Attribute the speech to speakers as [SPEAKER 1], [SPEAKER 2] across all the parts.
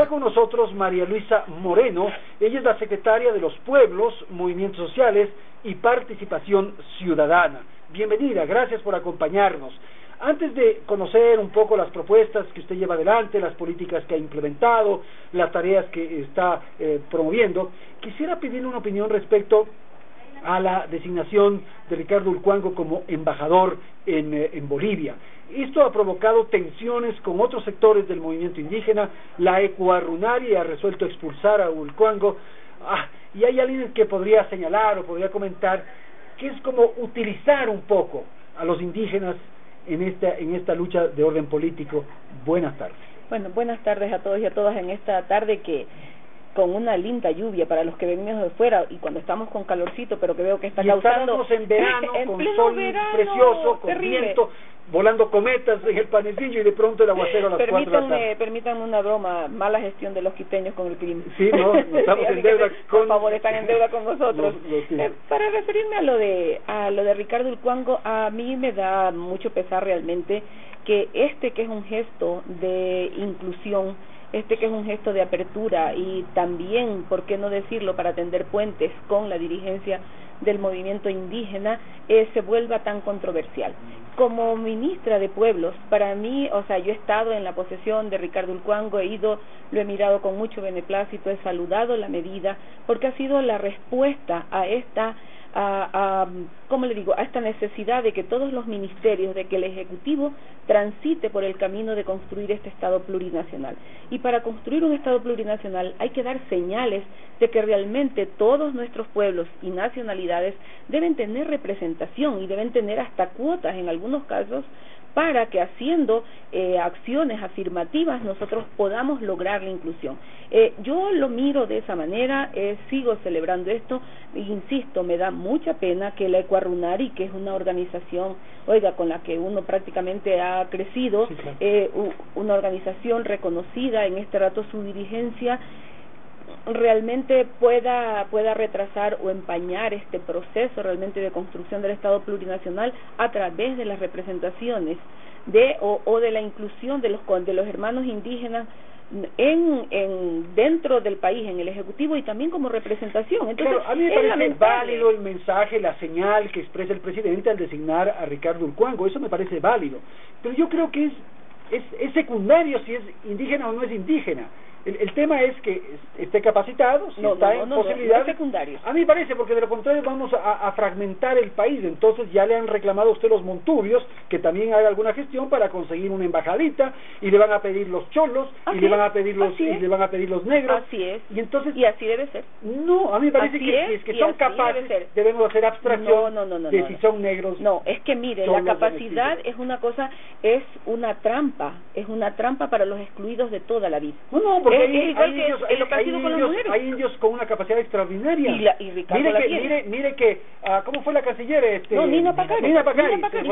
[SPEAKER 1] está con nosotros María Luisa Moreno. Ella es la secretaria de los Pueblos, Movimientos Sociales y Participación Ciudadana. Bienvenida, gracias por acompañarnos. Antes de conocer un poco las propuestas que usted lleva adelante, las políticas que ha implementado, las tareas que está promoviendo, quisiera pedirle una opinión respecto a la designación de Ricardo Ulcuango como embajador en Bolivia. Esto ha provocado tensiones con otros sectores del movimiento indígena. La Ecuarrunaria ha resuelto expulsar a Ulcuango, y hay alguien que podría señalar o podría comentar que es como utilizar un poco a los indígenas en esta lucha de orden político. Buenas tardes.
[SPEAKER 2] Bueno, buenas tardes a todos y a todas en esta tarde que con una linda lluvia para los que venimos de fuera y cuando estamos con calorcito, pero que veo que está causando
[SPEAKER 1] estamos en verano
[SPEAKER 2] en
[SPEAKER 1] con
[SPEAKER 2] pleno
[SPEAKER 1] sol
[SPEAKER 2] verano,
[SPEAKER 1] precioso, con
[SPEAKER 2] terrible.
[SPEAKER 1] viento, volando cometas en el panecillo y de pronto el aguacero a las 4 de la tarde.
[SPEAKER 2] Permítanme una broma, mala gestión de los quiteños con el clima.
[SPEAKER 1] Sí, no, estamos en deuda con...
[SPEAKER 2] Por favor, están en deuda con nosotros. Para referirme a lo de Ricardo Ulcuango, a mí me da mucho pesar realmente que que es un gesto de inclusión, que es un gesto de apertura y también, ¿por qué no decirlo?, para tender puentes con la dirigencia del movimiento indígena, se vuelva tan controversial. Como ministra de Pueblos, para mí, yo he estado en la posesión de Ricardo Ulcuango, lo he mirado con mucho beneplácito, he saludado la medida, porque ha sido la respuesta a esta ¿cómo le digo?, a esta necesidad de que todos los ministerios, de que el Ejecutivo transite por el camino de construir este Estado plurinacional. Y para construir un Estado plurinacional hay que dar señales de que realmente todos nuestros pueblos y nacionalidades deben tener representación y deben tener hasta cuotas en algunos casos, para que haciendo acciones afirmativas nosotros podamos lograr la inclusión. Yo lo miro de esa manera, sigo celebrando esto, insisto, me da mucha pena que la Ecuarrunari, que es una organización, con la que uno prácticamente ha crecido, sí, claro, una organización reconocida, en este rato su dirigencia, realmente pueda retrasar o empañar este proceso realmente de construcción del Estado plurinacional a través de las representaciones o de la inclusión de los hermanos indígenas dentro del país, en el Ejecutivo y también como representación. Entonces,
[SPEAKER 1] claro, a mí me parece válido el mensaje, la señal que expresa el presidente al designar a Ricardo Ulcuango, eso me parece válido, pero yo creo que es secundario si es indígena o no es indígena. El tema es que esté capacitado, si está en posibilidad.
[SPEAKER 2] No es secundario.
[SPEAKER 1] A mí me parece, porque de lo contrario vamos a fragmentar el país. Entonces ya le han reclamado a usted los montubios que también haga alguna gestión para conseguir una embajadita, y le van a pedir los cholos, y le van a pedir los negros.
[SPEAKER 2] Así es.
[SPEAKER 1] Y entonces,
[SPEAKER 2] y así debe ser.
[SPEAKER 1] No, a mí me parece que si es que son capaces, debemos hacer abstracción de si son negros.
[SPEAKER 2] No, es que mire, la capacidad es una cosa, es una trampa para los excluidos de toda la vida.
[SPEAKER 1] No, porque
[SPEAKER 2] hay
[SPEAKER 1] indios con una capacidad extraordinaria.
[SPEAKER 2] Y Ricardo
[SPEAKER 1] mire que ¿cómo fue la canciller?
[SPEAKER 2] Nina Pacari,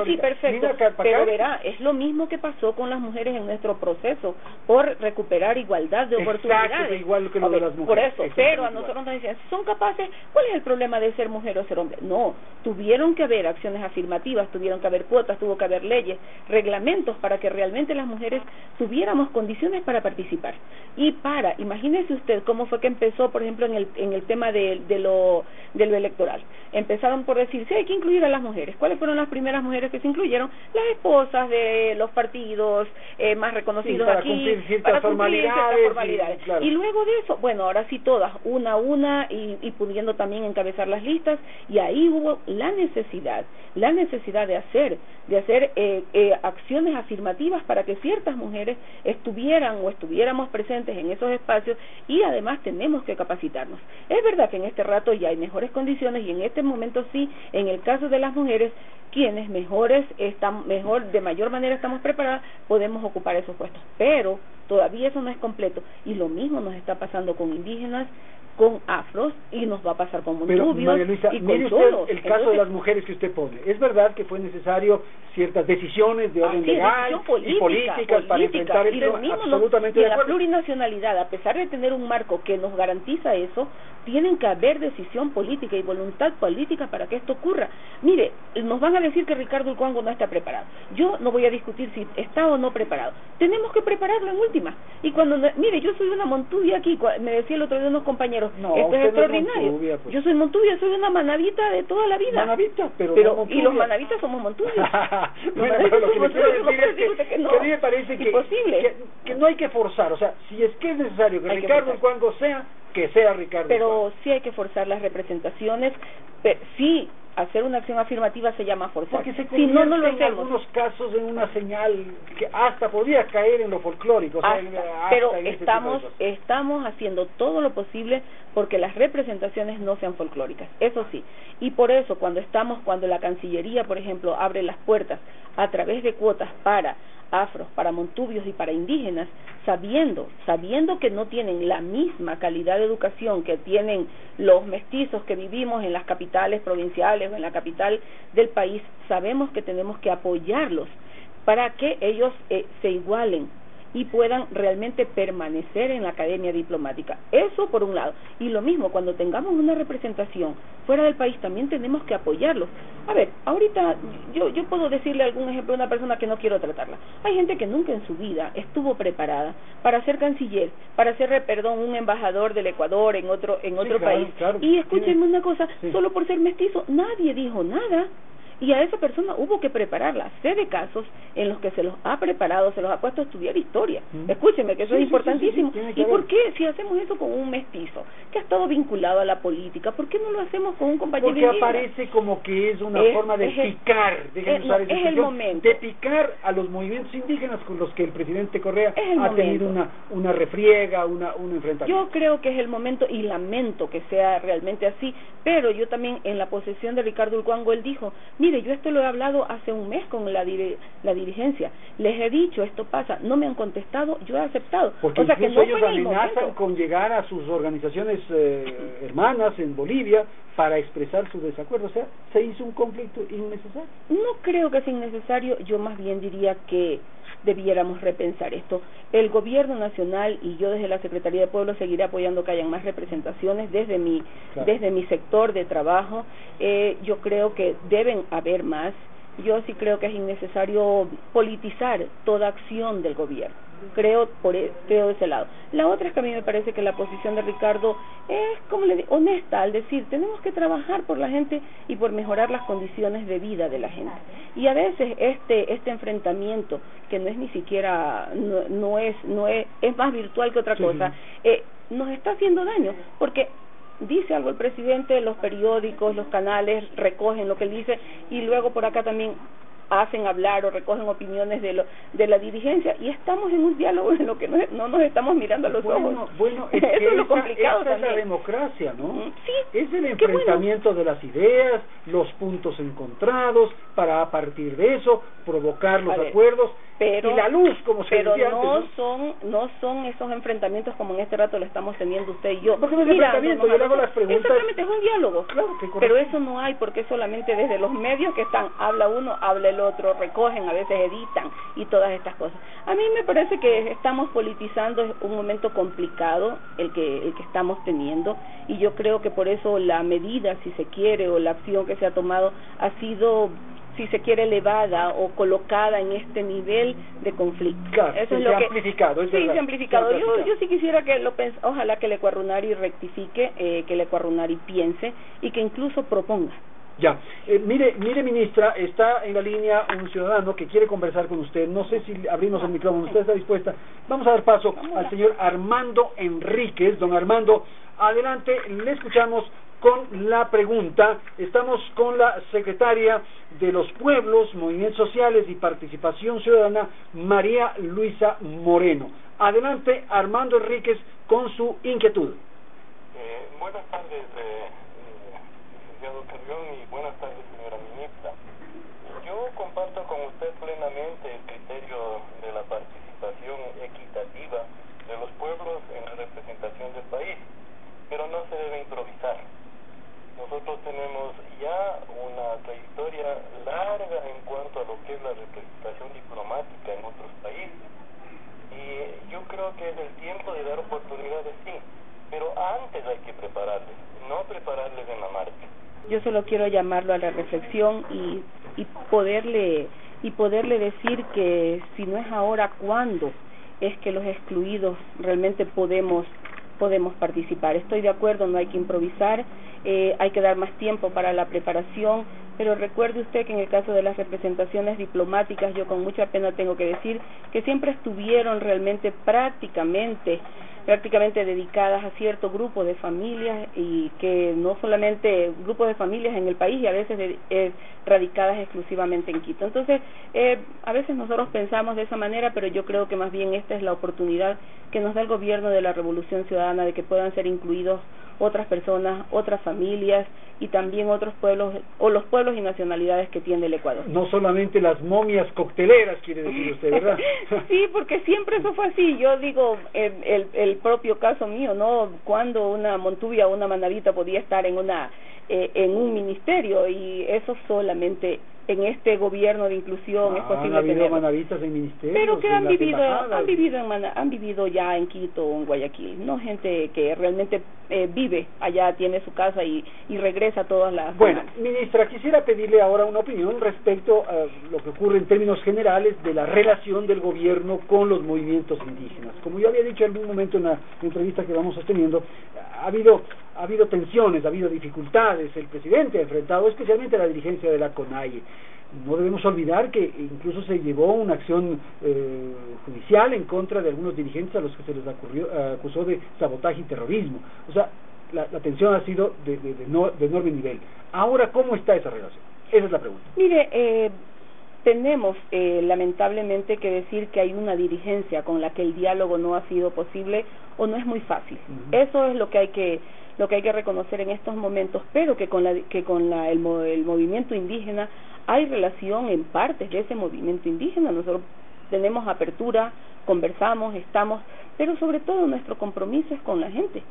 [SPEAKER 2] sí, perfecto. Pero verá, es lo mismo que pasó con las mujeres en nuestro proceso por recuperar igualdad de oportunidades.
[SPEAKER 1] Exacto, igual que lo de las mujeres.
[SPEAKER 2] Por eso, pero a nosotros nos decían, ¿son capaces? ¿Cuál es el problema de ser mujer o ser hombre? No, tuvieron que haber acciones afirmativas, tuvieron que haber cuotas, tuvo que haber leyes, reglamentos para que realmente las mujeres tuviéramos condiciones para participar. Imagínese usted cómo fue que empezó, por ejemplo, en el tema de lo electoral. Empezaron por decir, sí, hay que incluir a las mujeres. ¿Cuáles fueron las primeras mujeres que se incluyeron? Las esposas de los partidos más reconocidos
[SPEAKER 1] para
[SPEAKER 2] aquí,
[SPEAKER 1] cumplir ciertas formalidades.
[SPEAKER 2] Y luego de eso, bueno, ahora sí todas, una a una, y pudiendo también encabezar las listas, y ahí hubo la necesidad de hacer acciones afirmativas para que ciertas mujeres estuviéramos presentes en esos espacios, y además tenemos que capacitarnos. Es verdad que en este rato ya hay mejores condiciones, y en este momento sí, en el caso de las mujeres, quienes de mayor manera estamos preparadas, podemos ocupar esos puestos, pero todavía eso no es completo, y lo mismo nos está pasando con indígenas, con afros y nos va a pasar con
[SPEAKER 1] Pero,
[SPEAKER 2] montubios
[SPEAKER 1] María Luisa,
[SPEAKER 2] y
[SPEAKER 1] mire
[SPEAKER 2] con
[SPEAKER 1] usted
[SPEAKER 2] todos.
[SPEAKER 1] el caso de las mujeres que usted pone. Es verdad que fue necesario ciertas decisiones de orden legal y políticas para enfrentar el tema. Absolutamente de acuerdo.
[SPEAKER 2] La plurinacionalidad, a pesar de tener un marco que nos garantiza eso, tienen que haber decisión política y voluntad política para que esto ocurra. Mire, nos van a decir que Ricardo Ulcuango no está preparado. Yo no voy a discutir si está o no preparado. Tenemos que prepararlo en última. Y cuando, mire, yo soy una montubia aquí, me decía el otro día unos compañeros,
[SPEAKER 1] no,
[SPEAKER 2] esto es extraordinario.
[SPEAKER 1] No es montubia, pues.
[SPEAKER 2] Yo soy montubia, soy una manavita de toda la vida.
[SPEAKER 1] Manavita, pero no
[SPEAKER 2] y los manavitas somos montubios.
[SPEAKER 1] Bueno, pero lo que le quiero decir es que a mí me parece que no hay que forzar. O sea, si es que es necesario que Ricardo Ulcuango sea, que sea Ricardo Ulcuango.
[SPEAKER 2] Sí hay que forzar las representaciones, sí. Hacer una acción afirmativa se llama forzar.
[SPEAKER 1] Porque se convierte
[SPEAKER 2] no lo
[SPEAKER 1] en algunos casos en una señal que hasta podría caer en lo folclórico.
[SPEAKER 2] Pero estamos haciendo todo lo posible porque las representaciones no sean folclóricas, eso sí. Y por eso cuando la Cancillería, por ejemplo, abre las puertas a través de cuotas para afros, para montubios y para indígenas, sabiendo que no tienen la misma calidad de educación que tienen los mestizos que vivimos en las capitales provinciales o en la capital del país, sabemos que tenemos que apoyarlos para que ellos se igualen y puedan realmente permanecer en la academia diplomática. Eso por un lado. Y lo mismo, cuando tengamos una representación fuera del país, también tenemos que apoyarlos. A ver, ahorita yo puedo decirle algún ejemplo de una persona que no quiero tratarla. Hay gente que nunca en su vida estuvo preparada para ser canciller, para ser, un embajador del Ecuador en otro país.
[SPEAKER 1] Claro,
[SPEAKER 2] y escúchenme una cosa, solo por ser mestizo, nadie dijo nada. Y a esa persona hubo que prepararla. Sé de casos en los que se los ha preparado, se los ha puesto a estudiar historia. Escúcheme, que eso es importantísimo. ¿Y por qué, si hacemos eso con un mestizo que ha estado vinculado a la política, por qué no lo hacemos con un compañero indígena?
[SPEAKER 1] Porque aparece como que es una forma de picar, de picar a los movimientos indígenas con los que el presidente Correa ha tenido una refriega, un enfrentamiento.
[SPEAKER 2] Yo creo que es el momento y lamento que sea realmente así, pero yo también en la posesión de Ricardo Ulcuango, él dijo, mire, yo esto lo he hablado hace un mes con la dirigencia, les he dicho, esto pasa, no me han contestado, yo he aceptado.
[SPEAKER 1] Porque que no ellos amenazan con llegar a sus organizaciones hermanas en Bolivia para expresar su desacuerdo, o sea, se hizo un conflicto innecesario.
[SPEAKER 2] No creo que sea innecesario, yo más bien diría que debiéramos repensar esto. El gobierno nacional y yo desde la Secretaría de Pueblo seguiré apoyando que hayan más representaciones desde mi sector de trabajo. Yo creo que deben haber más. Yo sí creo que es innecesario politizar toda acción del gobierno. Creo de ese lado. La otra es que a mí me parece que la posición de Ricardo es, como le digo, honesta al decir, tenemos que trabajar por la gente y por mejorar las condiciones de vida de la gente. Y a veces este enfrentamiento, que no es ni siquiera, es más virtual que otra cosa, nos está haciendo daño, porque dice algo el presidente, los periódicos, los canales recogen lo que él dice y luego por acá también hacen hablar o recogen opiniones de la dirigencia y estamos en un diálogo en lo que no nos estamos mirando a los ojos.
[SPEAKER 1] Bueno,
[SPEAKER 2] eso es lo complicado
[SPEAKER 1] también. Es la democracia, ¿no?
[SPEAKER 2] Sí.
[SPEAKER 1] Es el enfrentamiento de las ideas, los puntos encontrados, para a partir de eso provocar los acuerdos. Y la luz, como se decía antes,
[SPEAKER 2] no son esos enfrentamientos como en este rato lo estamos teniendo usted y yo.
[SPEAKER 1] Porque no es enfrentamiento, yo le hago las preguntas.
[SPEAKER 2] Exactamente, es un diálogo.
[SPEAKER 1] Claro,
[SPEAKER 2] pero eso no hay, porque solamente desde los medios que están, habla uno, habla el otro, recogen, a veces editan y todas estas cosas. A mí me parece que estamos politizando, es un momento complicado el que estamos teniendo, y yo creo que por eso la medida, si se quiere, o la acción que se ha tomado ha sido, si se quiere, elevada o colocada en este nivel de conflicto.
[SPEAKER 1] Claro,
[SPEAKER 2] eso es
[SPEAKER 1] lo que amplificado.
[SPEAKER 2] Sí, se ha amplificado. Yo sí quisiera que ojalá que el Ecuarunari rectifique, que el Ecuarunari piense y que incluso proponga.
[SPEAKER 1] Ya, mire ministra, está en la línea un ciudadano que quiere conversar con usted. No sé si abrimos el micrófono, ¿usted está dispuesta? Vamos a dar paso al señor Armando Enríquez. Don Armando, adelante, le escuchamos con la pregunta. Estamos con la secretaria de los Pueblos, Movimientos Sociales y Participación Ciudadana, María Luisa Moreno. Adelante, Armando Enríquez, con su inquietud.
[SPEAKER 3] Buenas tardes, licenciado Carrión, y buenas tardes, señora ministra. Yo comparto con usted plenamente el criterio de la participación equitativa de los pueblos en la representación del país, pero nos larga en cuanto a lo que es la representación diplomática en otros países. Y yo creo que es el tiempo de dar oportunidades, sí, pero antes hay que prepararles, no prepararles en la marcha.
[SPEAKER 2] Yo solo quiero llamarlo a la reflexión y poderle decir que si no es ahora, ¿cuándo es que los excluidos realmente podemos participar? Estoy de acuerdo, no hay que improvisar, hay que dar más tiempo para la preparación, pero recuerde usted que en el caso de las representaciones diplomáticas, yo con mucha pena tengo que decir que siempre estuvieron realmente prácticamente dedicadas a cierto grupo de familias, y que no solamente grupos de familias en el país, y a veces radicadas exclusivamente en Quito. Entonces, a veces nosotros pensamos de esa manera, pero yo creo que más bien esta es la oportunidad que nos da el gobierno de la Revolución Ciudadana de que puedan ser incluidos otras personas, otras familias y también otros pueblos, o los pueblos y nacionalidades que tiene el Ecuador.
[SPEAKER 1] No solamente las momias cocteleras, quiere decir usted, ¿verdad?
[SPEAKER 2] Sí, porque siempre eso fue así. Yo digo, el propio caso mío, ¿no? Cuando una Montuvia o una Manavita podía estar en un ministerio, y eso solamente en este gobierno de inclusión es posible tener.
[SPEAKER 1] Han habido manavitas en ministerios,
[SPEAKER 2] pero que han vivido ya en Quito o en Guayaquil, no gente que realmente vive allá, tiene su casa y regresa todas las
[SPEAKER 1] semanas. Ministra, quisiera pedirle ahora una opinión respecto a lo que ocurre en términos generales de la relación del gobierno con los movimientos indígenas. Como yo había dicho en algún momento en la entrevista que vamos sosteniendo, ha habido tensiones, ha habido dificultades. El presidente ha enfrentado especialmente a la dirigencia de la CONAIE. No debemos olvidar que incluso se llevó una acción judicial en contra de algunos dirigentes a los que se les acusó de sabotaje y terrorismo. O sea, la tensión ha sido de enorme nivel. Ahora, ¿cómo está esa relación? Esa es la pregunta.
[SPEAKER 2] Mire, tenemos lamentablemente que decir que hay una dirigencia con la que el diálogo no ha sido posible o no es muy fácil. Eso es lo que hay que reconocer en estos momentos, pero que con el movimiento indígena hay relación en partes de ese movimiento indígena. Nosotros tenemos apertura, conversamos, pero sobre todo nuestro compromiso es con la gente.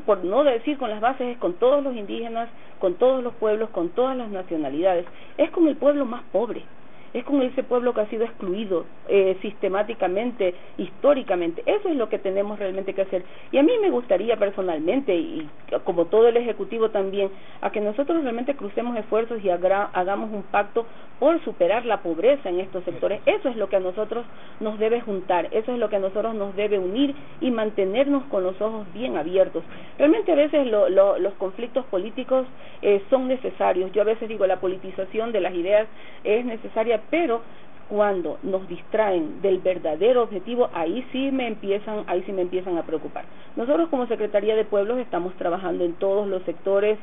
[SPEAKER 2] Por no decir con las bases, es con todos los indígenas, con todos los pueblos, con todas las nacionalidades. Es con el pueblo más pobre, es con ese pueblo que ha sido excluido sistemáticamente, históricamente. Eso es lo que tenemos realmente que hacer. Y a mí me gustaría personalmente, y como todo el Ejecutivo también, a que nosotros realmente crucemos esfuerzos y hagamos un pacto por superar la pobreza en estos sectores. Eso es lo que a nosotros nos debe juntar, eso es lo que a nosotros nos debe unir y mantenernos con los ojos bien abiertos. Realmente a veces los conflictos políticos son necesarios. Yo a veces digo, la politización de las ideas es necesaria, pero cuando nos distraen del verdadero objetivo, ahí sí me empiezan a preocupar. Nosotros como Secretaría de Pueblos estamos trabajando en todos los sectores,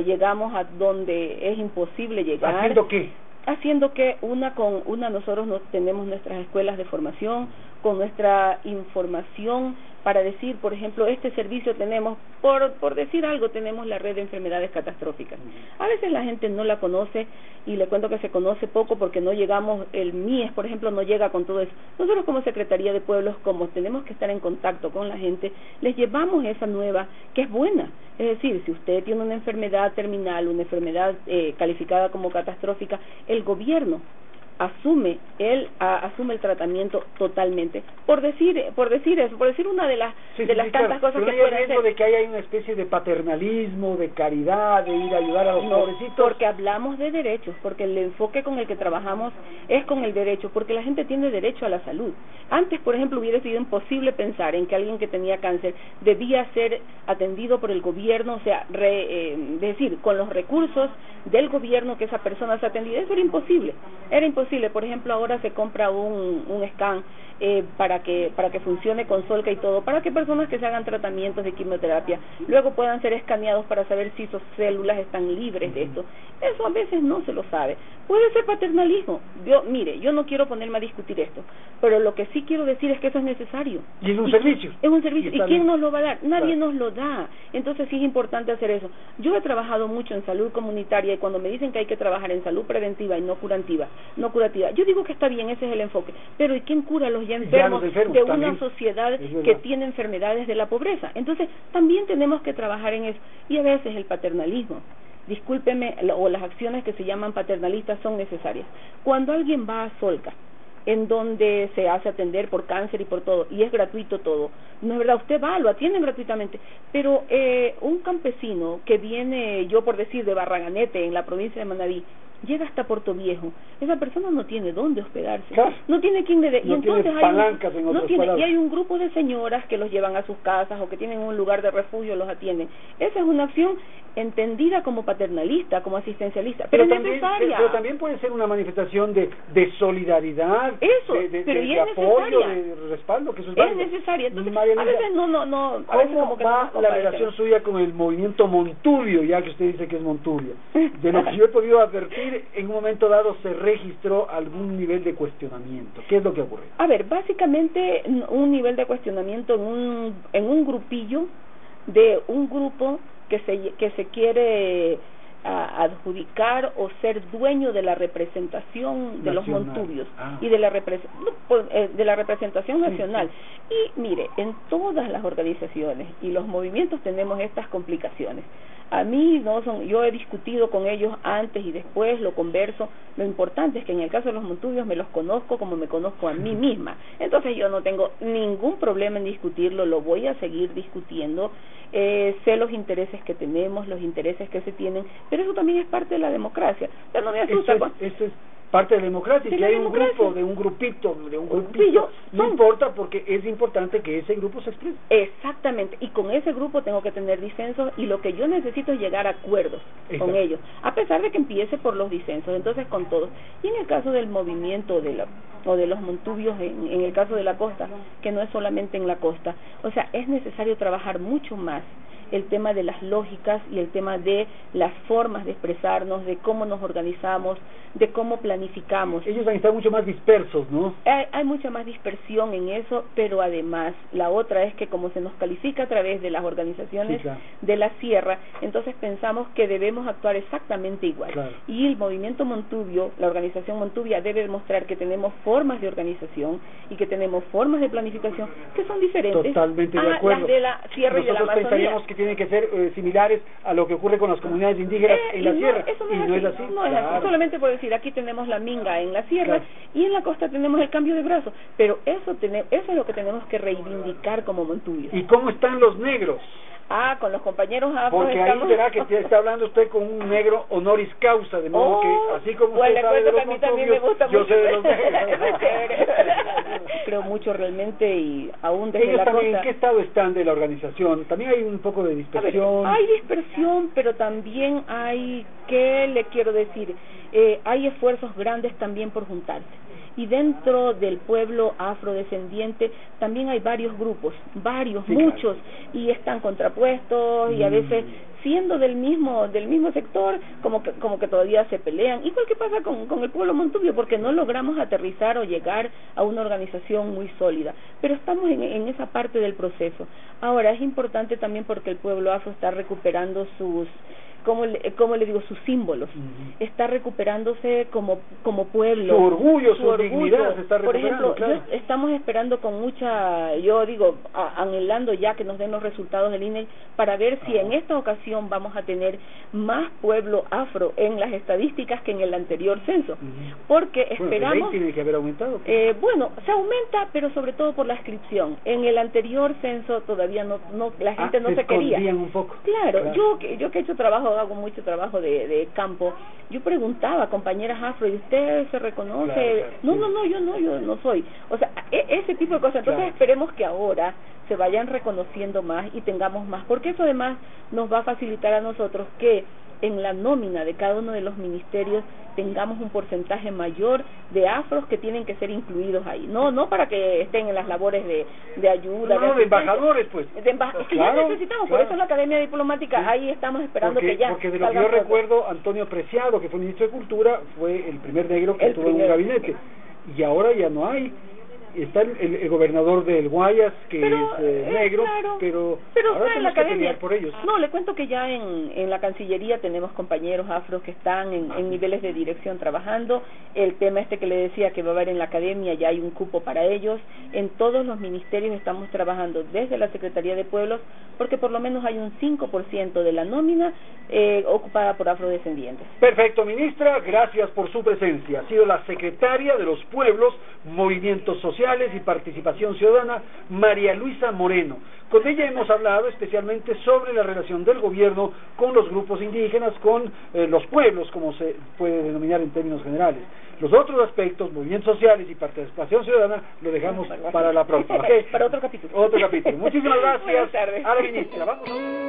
[SPEAKER 2] llegamos a donde es imposible llegar.
[SPEAKER 1] ¿Haciendo qué?
[SPEAKER 2] Haciendo que nosotros tenemos nuestras escuelas de formación, con nuestra información para decir, por ejemplo, este servicio tenemos, por decir algo, tenemos la red de enfermedades catastróficas. A veces la gente no la conoce, y le cuento que se conoce poco porque no llegamos, el MIES, por ejemplo, no llega con todo eso. Nosotros como Secretaría de Pueblos, como tenemos que estar en contacto con la gente, les llevamos esa nueva, que es buena. Es decir, si usted tiene una enfermedad terminal, una enfermedad calificada como catastrófica, el gobierno asume el tratamiento totalmente, por decir una de las tantas cosas que puede hacer.
[SPEAKER 1] De que haya una especie de paternalismo, de caridad, de ir a ayudar a los pobrecitos.
[SPEAKER 2] Porque hablamos de derechos, porque el enfoque con el que trabajamos es con el derecho, porque la gente tiene derecho a la salud. Antes, por ejemplo, hubiera sido imposible pensar en que alguien que tenía cáncer debía ser atendido por el gobierno, o sea, decir, con los recursos del gobierno que esa persona se atendida. Eso era imposible. Por ejemplo, ahora se compra un scan para que funcione con Solca y todo, para que personas que se hagan tratamientos de quimioterapia luego puedan ser escaneados para saber si sus células están libres de esto. Eso a veces no se lo sabe. Puede ser paternalismo. Yo no quiero ponerme a discutir esto, pero lo que sí quiero decir es que eso es necesario.
[SPEAKER 1] Y es un servicio.
[SPEAKER 2] Es un servicio. ¿Y quién nos lo va a dar? Nadie nos lo da. Entonces sí es importante hacer eso. Yo he trabajado mucho en salud comunitaria, y cuando me dicen que hay que trabajar en salud preventiva y no curativa, yo digo que está bien, ese es el enfoque, pero ¿y quién cura a los ya enfermos de una sociedad que tiene enfermedades de la pobreza? Entonces también tenemos que trabajar en eso. Y a veces el paternalismo discúlpeme, o las acciones que se llaman paternalistas son necesarias. Cuando alguien va a Solca, en donde se hace atender por cáncer y por todo, y es gratuito todo, no es verdad, usted va, lo atienden gratuitamente, pero un campesino que viene, yo por decir, de Barraganete, en la provincia de Manabí, llega hasta Puerto Viejo, esa persona no tiene dónde hospedarse,
[SPEAKER 1] claro,
[SPEAKER 2] no tiene quien le dé,
[SPEAKER 1] no, y entonces
[SPEAKER 2] y hay un grupo de señoras que los llevan a sus casas o que tienen un lugar de refugio, los atienden. Esa es una acción entendida como paternalista, como asistencialista, pero es necesaria.
[SPEAKER 1] Pero también puede ser una manifestación de solidaridad,
[SPEAKER 2] eso,
[SPEAKER 1] de apoyo, de respaldo, que eso es válido.
[SPEAKER 2] Necesaria. Entonces,
[SPEAKER 1] Marianita,
[SPEAKER 2] a veces no, a veces como que
[SPEAKER 1] va
[SPEAKER 2] no
[SPEAKER 1] la relación suya con el movimiento Montubio, ya que usted dice que es Montubio? De lo que yo he podido advertir, en un momento dado se registró algún nivel de cuestionamiento. ¿Qué es lo que ocurre?
[SPEAKER 2] A ver, básicamente un nivel de cuestionamiento en un grupillo de un grupo que se quiere adjudicar o ser dueño de la representación de los montubios y de la representación nacional. Y mire, en todas las organizaciones y los movimientos tenemos estas complicaciones. A mí yo he discutido con ellos antes y después, lo converso. Lo importante es que en el caso de los montubios me los conozco como me conozco a mí misma. Entonces yo no tengo ningún problema en discutirlo, lo voy a seguir discutiendo. Sé los intereses que tenemos, los intereses que se tienen, pero eso también es parte de la democracia. O sea, no me asusta.
[SPEAKER 1] Esto es parte de la democracia, que hay un grupo, de un grupito, no importa, porque es importante que ese grupo se exprese.
[SPEAKER 2] Exactamente, y con ese grupo tengo que tener disensos, y lo que yo necesito es llegar a acuerdos con ellos, a pesar de que empiece por los disensos, entonces con todos. Y en el caso del movimiento o de los montubios, en el caso de la costa, que no es solamente en la costa, o sea, es necesario trabajar mucho más el tema de las lógicas y el tema de las formas de expresarnos, de cómo nos organizamos, de cómo planificamos.
[SPEAKER 1] Ellos van a estar mucho más dispersos, ¿no?
[SPEAKER 2] Hay mucha más dispersión en eso, pero además la otra es que como se nos califica a través de las organizaciones de la sierra, entonces pensamos que debemos actuar exactamente igual.
[SPEAKER 1] Claro.
[SPEAKER 2] Y el movimiento Montubio, la organización Montubia, debe demostrar que tenemos formas de organización y que tenemos formas de planificación que son diferentes
[SPEAKER 1] Totalmente de acuerdo.
[SPEAKER 2] Las de la sierra y de la Amazonía.
[SPEAKER 1] Pensaríamos que tienen que ser similares a lo que ocurre con las comunidades indígenas en la sierra,
[SPEAKER 2] no es así. No es así, solamente por decir, aquí tenemos la minga en la sierra y en la costa tenemos el cambio de brazos, pero eso es lo que tenemos que reivindicar como montubios.
[SPEAKER 1] ¿Y cómo están los negros?
[SPEAKER 2] Con los compañeros afro.
[SPEAKER 1] Porque ahí verá que está hablando usted con un negro honoris causa, de modo que así como usted sabe de los montubios, yo sé de los negros.
[SPEAKER 2] Creo mucho realmente, y aún desde
[SPEAKER 1] ellos
[SPEAKER 2] la
[SPEAKER 1] también,
[SPEAKER 2] costa.
[SPEAKER 1] ¿en qué estado están de la organización? También hay un poco de dispersión.
[SPEAKER 2] Hay dispersión, pero también hay, ¿qué le quiero decir? Hay esfuerzos grandes también por juntarse. Y dentro del pueblo afrodescendiente también hay varios grupos, muchos, y están contrapuestos, y a veces siendo del mismo sector, como que todavía se pelean. Igual que pasa con el pueblo montubio, porque no logramos aterrizar o llegar a una organización muy sólida, pero estamos en esa parte del proceso. Ahora, es importante también porque el pueblo afro está recuperando sus sus símbolos, está recuperándose como pueblo,
[SPEAKER 1] su orgullo, su dignidad se está recuperando.
[SPEAKER 2] Por ejemplo, estamos esperando con mucha, anhelando ya que nos den los resultados del INE para ver si en esta ocasión vamos a tener más pueblo afro en las estadísticas que en el anterior censo, porque esperamos,
[SPEAKER 1] tiene que haber aumentado.
[SPEAKER 2] Se aumenta, pero sobre todo por la inscripción. En el anterior censo todavía no la gente no se quería.
[SPEAKER 1] Un poco.
[SPEAKER 2] Claro. Yo que he hecho hago mucho trabajo de campo, yo preguntaba a compañeras afro, ¿y usted se reconoce? No, yo no soy. O sea, ese tipo de cosas. Entonces esperemos que ahora se vayan reconociendo más y tengamos más, porque eso además nos va a facilitar a nosotros que en la nómina de cada uno de los ministerios tengamos un porcentaje mayor de afros que tienen que ser incluidos ahí, no para que estén en las labores de ayuda,
[SPEAKER 1] de embajadores, pues.
[SPEAKER 2] Es que ya necesitamos, por eso en la Academia Diplomática ahí estamos esperando que ya.
[SPEAKER 1] Porque de lo que yo recuerdo, Antonio Preciado, que fue ministro de Cultura, fue el primer negro que estuvo en un gabinete, y ahora ya no hay. está el gobernador del Guayas, que es negro,
[SPEAKER 2] claro,
[SPEAKER 1] pero
[SPEAKER 2] está
[SPEAKER 1] ahora
[SPEAKER 2] en la academia.
[SPEAKER 1] por ellos.
[SPEAKER 2] No, le cuento que ya en la Cancillería tenemos compañeros afros que están en niveles de dirección trabajando. El tema que le decía que va a haber en la academia, ya hay un cupo para ellos. En todos los ministerios estamos trabajando desde la Secretaría de Pueblos, porque por lo menos hay un 5% de la nómina ocupada por afrodescendientes.
[SPEAKER 1] Perfecto, ministra, gracias por su presencia. Ha sido la secretaria de los Pueblos, Movimientos Sociales y Participación Ciudadana, María Luisa Moreno. Con ella hemos hablado especialmente sobre la relación del gobierno con los grupos indígenas, con los pueblos, como se puede denominar en términos generales. Los otros aspectos, movimientos sociales y participación ciudadana, lo dejamos para la próxima. ¿Okay?
[SPEAKER 2] Para otro capítulo.
[SPEAKER 1] Otro capítulo. Muchísimas gracias
[SPEAKER 2] Buenas tardes.
[SPEAKER 1] a la ministra. Vamos.